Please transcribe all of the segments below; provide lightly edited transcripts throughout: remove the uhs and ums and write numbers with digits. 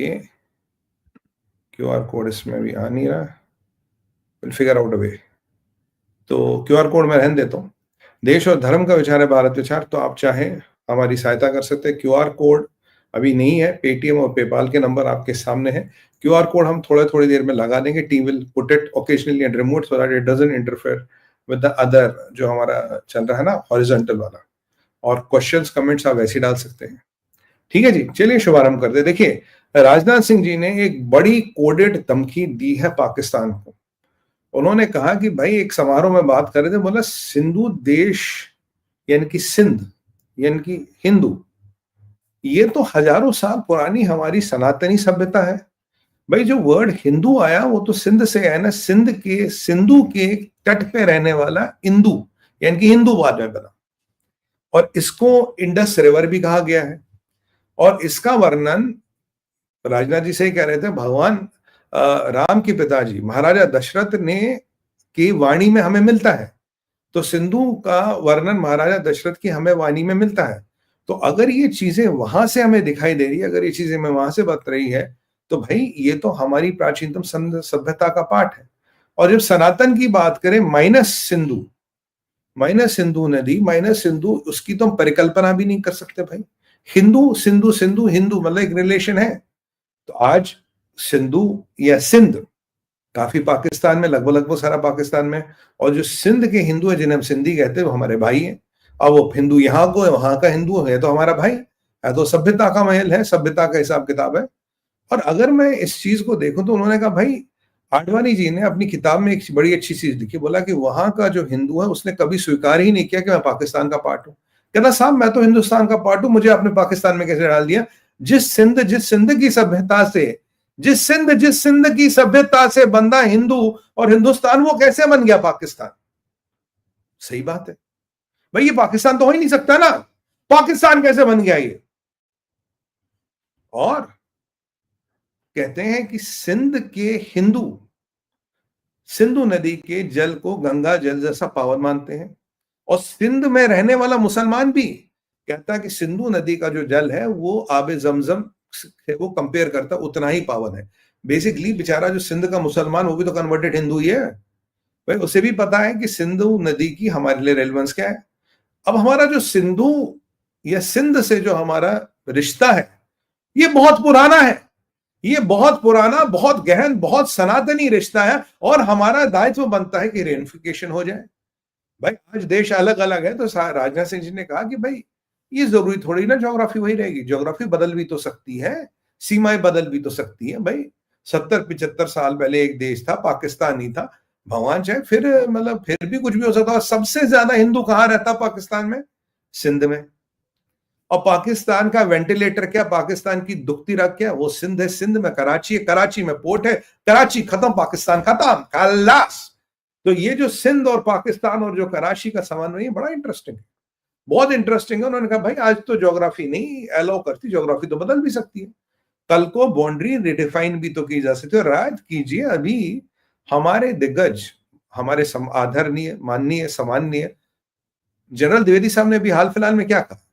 ये QR code इसमें भी आ नहीं रहा, विल फिगर आउट अ वे। तो क्यूआर कोड में रहने देता हूँ। देश और धर्म का विचार है भारत विचार, तो आप चाहें हमारी सहायता कर सकते हैं। क्यूआर कोड अभी नहीं है, पेटीएम और पेपाल के नंबर आपके सामने है। क्यूआर कोड हम थोड़ी देर में लगा देंगे। Team will put it occasionally and remove so that it doesn't interfere with the other जो हमारा चल रहा है ना हॉरिजॉन्टल वाला। और क्वेश्चंस कमेंट्स आप वैसे ही डाल सकते हैं। ठीक है जी, चलिए शुभारंभ करते। देखिए, राजनाथ सिंह जी ने एक बड़ी कोडेड धमकी दी है पाकिस्तान को। उन्होंने कहा कि भाई, एक समारोह में बात कर रहे थे, बोला सिंधु देश यानी कि सिंध यानी कि हिंदू, ये तो हजारों साल पुरानी हमारी सनातनी सभ्यता है। भाई, जो वर्ड हिंदू आया वो तो सिंध से आया ना, सिंध के सिंधु के तट पे रहने वाला इंदू यानी कि हिंदू बाद में बना, और इसको इंडस रिवर भी कहा गया है। और इसका वर्णन राजनाथ जी से ही कह रहे थे, भगवान राम के पिताजी महाराजा दशरथ ने की वाणी में हमें मिलता है। तो सिंधु का वर्णन महाराजा दशरथ की हमें वाणी में मिलता है। तो अगर ये चीजें वहां से हमें दिखाई दे रही है, अगर ये चीजें हमें वहां से बत रही है, तो भाई ये तो हमारी प्राचीनतम सभ्यता का पाठ है। और जब सनातन की बात करें, माइनस सिंधु नदी, माइनस सिंधु, उसकी तो हम परिकल्पना भी नहीं कर सकते भाई। हिंदू सिंधु, सिंधु हिंदू, मतलब एक रिलेशन है। तो आज सिंधु या सिंध काफी पाकिस्तान में, लगभग सारा पाकिस्तान में, और जो सिंध के हिंदू है जिन्हें हम सिंधी कहते हैं, वो हमारे भाई हैं। अब वो हिंदू यहाँ को है, वहां का हिंदू है, तो हमारा भाई है, तो सभ्यता का महल है, सभ्यता का हिसाब किताब है। और अगर मैं इस चीज को देखूं तो उन्होंने कहा, भाई आडवाणी जी ने अपनी किताब में एक बड़ी अच्छी चीज लिखी, बोला कि वहां का जो हिंदू है उसने कभी स्वीकार ही नहीं किया कि मैं पाकिस्तान का पार्ट हूं। कहना, साहब मैं तो हिंदुस्तान का पार्ट हूं, मुझे आपने पाकिस्तान में कैसे डाल दिया? जिस सिंध की सभ्यता से, जिस सिंध की सभ्यता से बंदा हिंदू और हिंदुस्तान, वो कैसे बन गया पाकिस्तान? सही बात है भाई, ये पाकिस्तान तो हो ही नहीं सकता ना, पाकिस्तान कैसे बन गया ये? और कहते हैं कि सिंध के हिंदू सिंधु नदी के जल को गंगा जल जैसा पावन मानते हैं। और सिंध में रहने वाला मुसलमान भी कहता है कि सिंधु नदी का जो जल है वो आबे जमजम से वो कंपेयर करता उतना ही पावन है। बेसिकली बेचारा जो सिंध का मुसलमान, वो भी तो कन्वर्टेड हिंदू ही है भाई, उसे भी पता है कि सिंधु नदी की हमारे लिए रेलेवेंस क्या है। अब हमारा जो सिंधु या सिंध से जो हमारा रिश्ता है, ये बहुत पुराना है, ये बहुत पुराना, बहुत गहन, बहुत सनातनी रिश्ता है। और हमारा दायित्व बनता है कि रेनिफिकेशन हो जाए। भाई आज देश अलग अलग है, तो राजनाथ सिंह जी ने कहा कि भाई ये जरूरी थोड़ी ना ज्योग्राफी वही रहेगी, ज्योग्राफी बदल भी तो सकती है, सीमाएं बदल भी तो सकती है। भाई 70-75 साल पहले एक देश था, पाकिस्तान ही था। भगवान चाहे फिर, मतलब फिर भी कुछ भी हो सकता है। सबसे ज्यादा हिंदू कहाँ रहता पाकिस्तान में? सिंध में। और पाकिस्तान का वेंटिलेटर क्या, पाकिस्तान की दुखती रग क्या? वो सिंध है। सिंध में कराची है, कराची में पोर्ट है, कराची खत्म, पाकिस्तान खत्म, खल्लास। तो ये जो सिंध और पाकिस्तान और जो कराची का समन्वय है, बड़ा इंटरेस्टिंग है, बहुत इंटरेस्टिंग है। उन्होंने कहा भाई आज तो ज्योग्राफी नहीं अलाउ करती, ज्योग्राफी तो बदल भी सकती है, कल को बाउंड्री रिडिफाइन भी तो की जा सकती है। राज कीजिए, अभी हमारे दिग्गज, हमारे आदरणीय, माननीय, सम्माननीय जनरल द्विवेदी साहब ने भी हाल फिलहाल में क्या कहा?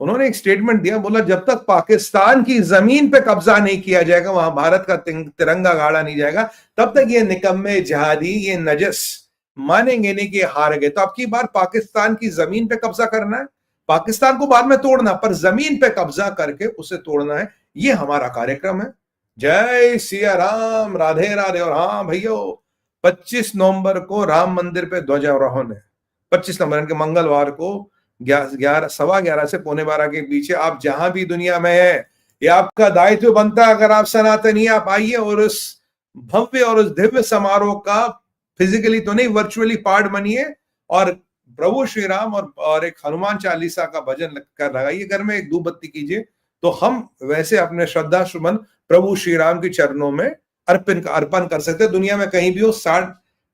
उन्होंने एक स्टेटमेंट दिया, बोला जब तक पाकिस्तान की जमीन पे कब्जा नहीं किया जाएगा, वहां भारत का तिरंगा गाड़ा नहीं जाएगा, तब तक ये निकम्मे जिहादी, ये नजस मानेंगे नहीं कि हार गए। तो अब की बार पाकिस्तान की जमीन पे कब्जा करना है, पाकिस्तान को बाद में तोड़ना, पर जमीन पे कब्जा करके उसे तोड़ना है, ये हमारा कार्यक्रम है। जय सिया राम, राधे राधे। और हाँ भैया, 25 नवंबर को राम मंदिर पे ध्वजारोहण है। 25 नवंबर के मंगलवार को 11:15 से 11:45 के बीच आप जहां भी दुनिया में है, ये आपका दायित्व बनता है। अगर आप सनातनी, आप आइए और उस भव्य और उस दिव्य समारोह का फिजिकली तो नहीं, वर्चुअली पार्ट बनिए, और प्रभु श्री राम और एक हनुमान चालीसा का भजन कर लगाइए घर में, एक धूप बत्ती कीजिए, तो हम वैसे अपने श्रद्धा सुमन प्रभु श्री राम के चरणों में अर्पण कर सकते हैं, दुनिया में कहीं भी हो।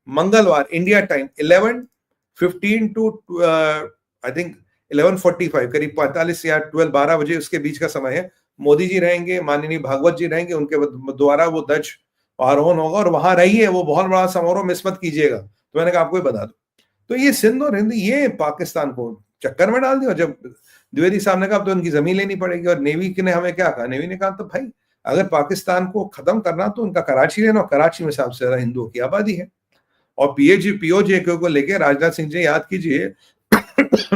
मंगलवार India time 11:15 to I think 11:45, करीब 45 या 12 बजे उसके बीच का समय है। मोदी जी रहेंगे, माननीय भागवत जी रहेंगे, उनके द्वारा वो ध्वज आरोहण होगा, और वहां रहिए, वो बहुत बड़ा समारोह मिस मत कीजिएगा। तो मैंने कहा आपको ही बता दो। तो ये सिंध और हिंद, ये पाकिस्तान को चक्कर में डाल दिया। जब द्विवेदी साहब ने कहा तो उनकी जमीन लेनी पड़ेगी, और नेवी ने हमें क्या कहा? नेवी ने कहा तो भाई अगर पाकिस्तान को खत्म करना तो उनका कराची लेना, और कराची में सबसे ज्यादा हिंदुओं की आबादी है। और पीओजे को लेके राजनाथ सिंह जी याद कीजिए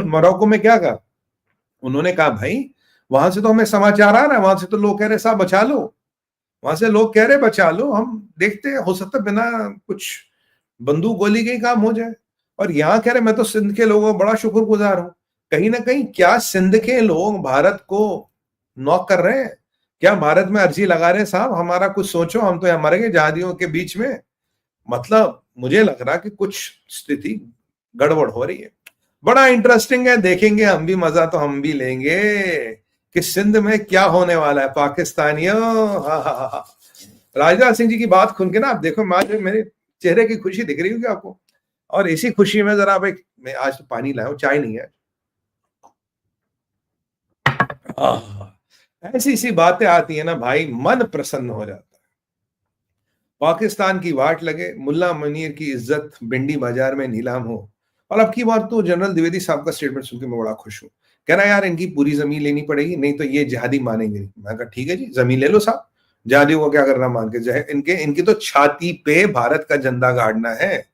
मोरक्को में क्या कहा उन्होंने, कहा भाई वहां से तो हमें समाचार आ रहा है, वहां से तो लोग कह रहे साहब बचा लो, वहां से लोग कह रहे बचा लो, हम देखते हैं हो सकता है बिना कुछ बंदूक गोली के ही काम हो जाए। और यहाँ कह रहे मैं तो सिंध के लोगों का बड़ा शुक्रगुजार हूं। कहीं ना कहीं क्या सिंध के लोग भारत को नॉक कर रहे हैं? क्या भारत में अर्जी लगा रहे हैं साहब हमारा कुछ सोचो, हम तो यहाँ मर गए जहादियों के बीच में? मतलब मुझे लग रहा कि कुछ स्थिति गड़बड़ हो रही है। बड़ा इंटरेस्टिंग है, देखेंगे हम भी, मजा तो हम भी लेंगे कि सिंध में क्या होने वाला है पाकिस्तानियों। राजनाथ सिंह जी की बात सुन के ना आप देखो मेरे चेहरे की खुशी दिख रही होगी आपको। और इसी खुशी में जरा भाई मैं आज तो पानी लाया हूं, चाय नहीं है। ऐसी सी बातें आती है ना भाई, मन प्रसन्न हो जाता है। पाकिस्तान की वाट लगे, मुल्ला मुनीर की इज्जत भिंडी बाजार में नीलाम हो। और अब की बार तो जनरल द्विवेदी साहब का स्टेटमेंट सुन के मैं बड़ा खुश हूं। कह रहा है यार इनकी पूरी जमीन लेनी पड़ेगी, नहीं तो ये जिहादी मानेंगे नहीं। मैं कहा ठीक है जी, जमीन ले लो साहब, जिहादियों को क्या करना मान के। इनकी तो छाती पे भारत का झंडा गाड़ना है,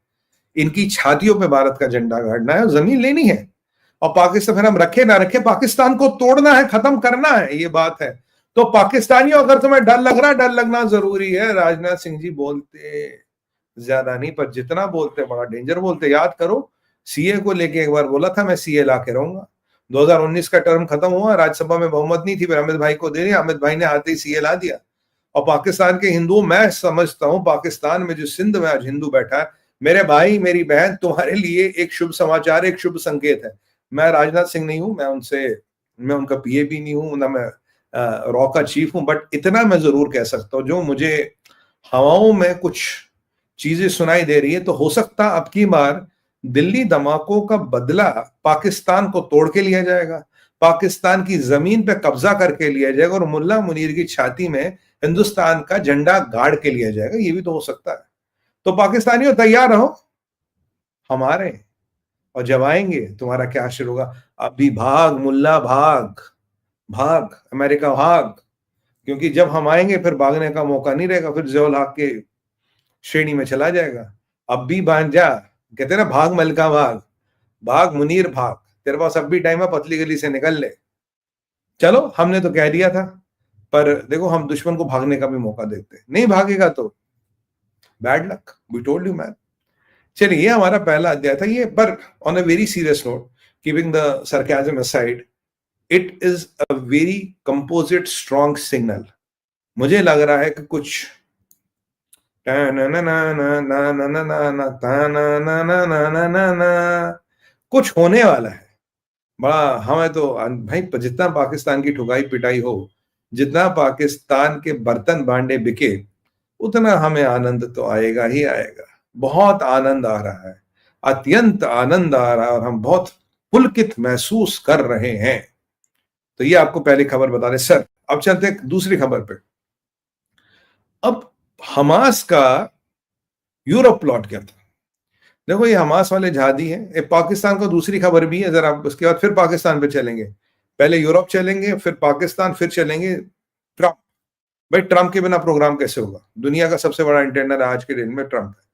इनकी छातियों पे भारत का झंडा गाड़ना है और जमीन लेनी है। और पाकिस्तान फिर हम रखे ना रखे, पाकिस्तान को तोड़ना है, खत्म करना है, ये बात है। तो पाकिस्तानियों अगर तुम्हें डर लग रहा है, डर लगना जरूरी है। राजनाथ सिंह जी बोलते ज्यादा नहीं, पर जितना बोलते बड़ा डेंजर बोलते। याद करो सीए को लेके एक बार बोला था मैं सीए ला के रहूंगा। 2019 का टर्म खत्म हुआ, राज्यसभा में बहुमत नहीं थी, फिर अमित भाई को दे दिया, अमित भाई ने आते ही सीए ला दिया। और पाकिस्तान के हिंदुओं, मैं समझता हूं पाकिस्तान में जो सिंध में आज हिंदू बैठा है, मेरे भाई मेरी बहन, तुम्हारे लिए एक शुभ समाचार, एक शुभ संकेत है। मैं राजनाथ सिंह नहीं हूं, मैं उनका पीए भी नहीं हूं, ना मैं रॉ का चीफ हूं, बट इतना मैं जरूर कह सकता हूं, जो मुझे हवाओं में कुछ चीजें सुनाई दे रही है, तो हो सकता अब की बार दिल्ली धमाकों का बदला पाकिस्तान को तोड़ के लिया जाएगा, पाकिस्तान की जमीन पे कब्जा करके लिया जाएगा और मुल्ला मुनीर की छाती में हिंदुस्तान का झंडा गाड़ के लिया जाएगा। ये भी तो हो सकता है। तो पाकिस्तानियों तैयार रहो, हमारे, और जब आएंगे तुम्हारा क्या आश्चर्य होगा। अभी भाग मुल्ला भाग, भाग अमेरिका भाग, क्योंकि जब हम आएंगे फिर भागने का मौका नहीं रहेगा, फिर ज़िया उल हक के श्रेणी में चला जाएगा। अब भी बांध जा, कहते ना भाग मलका भाग, भाग मुनीर भाग, तेरे पास अब भी टाइम है, पतली गली से निकल ले। चलो हमने तो कह दिया था, पर देखो हम दुश्मन को भागने का भी मौका देते, नहीं भागेगा तो bad luck, we told you man. चलिए ये हमारा पहला अध्याय था ये, पर on a very serious note, keeping the sarcasm aside, it is a very composite strong signal. मुझे लग रहा है कि कुछ कुछ होने वाला है बड़ा। हमें तो भाई जितना पाकिस्तान की ठुकाई पिटाई हो, जितना पाकिस्तान के बर्तन भांडे बिके, उतना हमें आनंद तो आएगा ही आएगा। बहुत आनंद आ रहा है, अत्यंत आनंद आ रहा है, और हम बहुत पुलकित महसूस कर रहे हैं। तो ये आपको पहली खबर बता रहे सर। अब चलते हैं दूसरी खबर पे। अब हमास का यूरोप प्लॉट क्या था? देखो ये हमास वाले जहादी हैं। एक पाकिस्तान को दूसरी खबर भी है, जरा उसके बाद फिर पाकिस्तान पे चलेंगे। पहले यूरोप चलेंगे, फिर पाकिस्तान, फिर चलेंगे ट्रंप। भाई ट्रंप के बिना प्रोग्राम कैसे होगा? दुनिया का सबसे बड़ा इंटेंडर आज के दिन में ट्रंप है।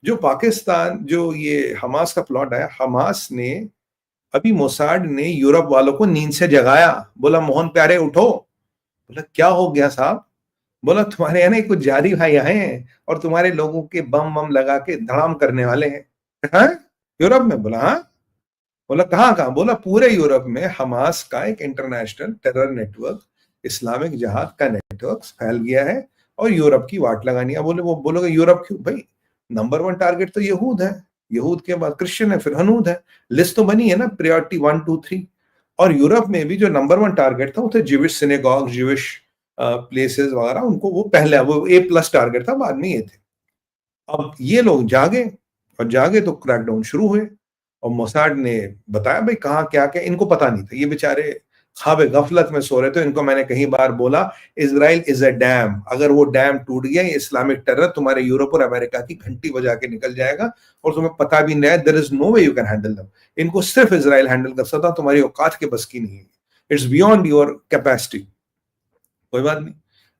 जो पाकिस्तान, जो ये हमास का प्लॉट है, हमास ने अभी मोसाड ने यूरोप वालों को नींद से जगाया, बोला मोहन प्यारे उठो। बोला क्या हो गया साहब? बोला तुम्हारे यहाँ कुछ जारी भाई आए हैं और तुम्हारे लोगों के बम बम लगा के धड़ाम करने वाले हैं। हाँ? यूरोप में? बोला हाँ। बोला कहाँ कहाँ? बोला पूरे यूरोप में हमास का एक इंटरनेशनल टेरर नेटवर्क, इस्लामिक जिहाद का नेटवर्क फैल गया है और यूरोप की वाट लगानी है। बोले वो बोलोगे यूरोप क्यों? भाई नंबर 1 टारगेट तो यहूद है, यहूद के बाद क्रिश्चियन है, फिर हनूद है। लिस्ट तो बनी है ना, प्रायोरिटी 1 2 3। और यूरोप में भी जो नंबर 1 टारगेट था वो थे जिविश सिनेगॉग, जिविश प्लेसेस वगैरह, उनको वो पहले वो A+ टारगेट था, बाद में ये थे। अब ये लोग जागे, और जागे तो क्रैकडाउन शुरू हुए, और मोसाड ने बताया भाई कहाँ क्या क्या, इनको पता नहीं था। ये बेचारे ख्वाब गफलत में सो रहे थे। इनको मैंने कई बार बोला इजराइल इज अ डैम, अगर वो डैम टूट गया, ये इस्लामिक टेरर तुम्हारे यूरोप और अमेरिका की घंटी बजा के निकल जाएगा, और तुम्हें पता भी नहीं है। There is no way you can handle them. इनको सिर्फ इजराइल हैंडल कर सकता, तुम्हारी औकात के बस की नहीं है, इट्स बियॉन्ड योर कैपेसिटी। कोई बात नहीं।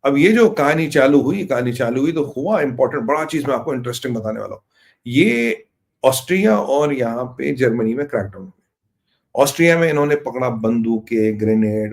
अब कहानी चालू हुई तो हुआ इंपॉर्टेंट बड़ा चीज़ मैं आपको इंटरेस्टिंग बताने वाला हूँ। ये ऑस्ट्रिया और यहाँ पे जर्मनी में क्रैकडाउन। ऑस्ट्रिया में इन्होंने पकड़ा बंदूकें, ग्रेनेड